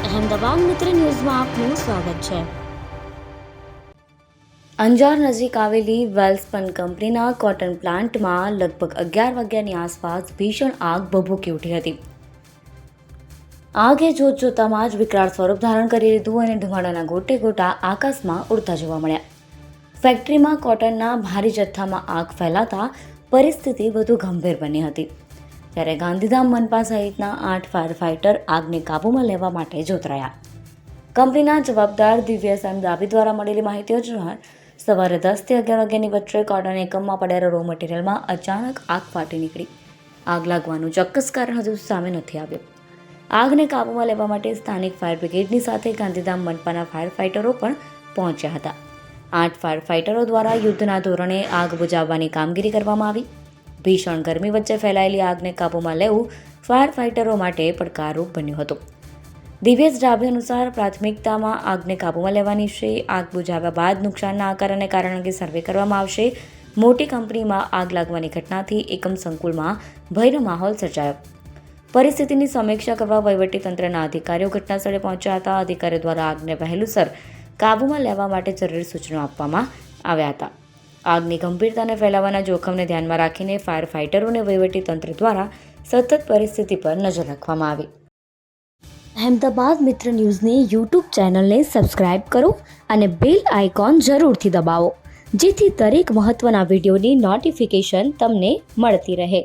અહેમદાબાદ મિત્ર ન્યૂઝમાં આપનું સ્વાગત છે। અંજાર નજીક આવેલી વેલ્સપન કંપનીના કોટન પ્લાન્ટમાં લગભગ 11 વાગ્યાની આસપાસ ભીષણ આગ ભભૂકી ઉઠી હતી। આગે જોતજોતામાં જ વિકરાળ સ્વરૂપ ધારણ કરી લીધું અને ધુમાડાના ગોટે ગોટા આકાશમાં ઉડતા જોવા મળ્યા। ફેક્ટરીમાં કોટનના ભારે જથ્થામાં આગ ફેલાતા પરિસ્થિતિ વધુ ગંભીર બની હતી, ત્યારે ગાંધીધામ મનપા સહિતના 8 ફાયર ફાઇટર આગને કાબૂમાં લેવા માટે જોતરાયા। કંપનીના જવાબદાર દિવ્ય દાવી દ્વારા મળેલી માહિતી અનુસાર સવારે 10 થી 11 વાગ્યાની વચ્ચે કોટન એકમમાં પડેલા રો મટીરિયલમાં અચાનક આગ ફાટી નીકળી। આગ લાગવાનું ચોક્કસ કારણ હજુ સામે નથી આવ્યું। આગને કાબૂમાં લેવા માટે સ્થાનિક ફાયર બ્રિગેડની સાથે ગાંધીધામ મનપાના ફાયર ફાઇટરો પણ પહોંચ્યા હતા। 8 ફાયર ફાઇટરો દ્વારા યુદ્ધના ધોરણે આગ બુઝાવવાની કામગીરી કરવામાં આવી। ભીષણ ગરમી વચ્ચે ફેલાયેલી આગને કાબૂમાં લેવું ફાયર ફાઇટરો માટે પડકારરૂપ બન્યું હતું। દિવ્યેશ ડાભી અનુસાર પ્રાથમિકતામાં આગને કાબૂમાં લેવાની છે। આગ બુઝાવ્યા બાદ નુકસાનના આકાર અને કારણ અંગે સર્વે કરવામાં આવશે। મોટી કંપનીમાં આગ લાગવાની ઘટનાથી એકમ સંકુલમાં ભયનો માહોલ સર્જાયો। પરિસ્થિતિની સમીક્ષા કરવા વહીવટીતંત્રના અધિકારીઓ ઘટનાસ્થળે પહોંચ્યા હતા। અધિકારીઓ દ્વારા આગને વહેલુસર કાબૂમાં લેવા માટે જરૂરી સૂચનો આપવામાં આવ્યા હતા। આગની ગંભીરતાને ફેલાવાના જોખમને ધ્યાનમાં રાખીને ફાયર ફાઇટરો અને વહીવટીતંત્ર દ્વારા સતત પરિસ્થિતિ પર નજર રાખવામાં આવી। અહેમદાબાદ મિત્ર ન્યૂઝની યુટ્યુબ ચેનલને સબસ્ક્રાઇબ કરો અને બેલ આઇકોન જરૂરથી દબાવો, જેથી દરેક મહત્ત્વના વિડીયોની નોટિફિકેશન તમને મળતી રહે।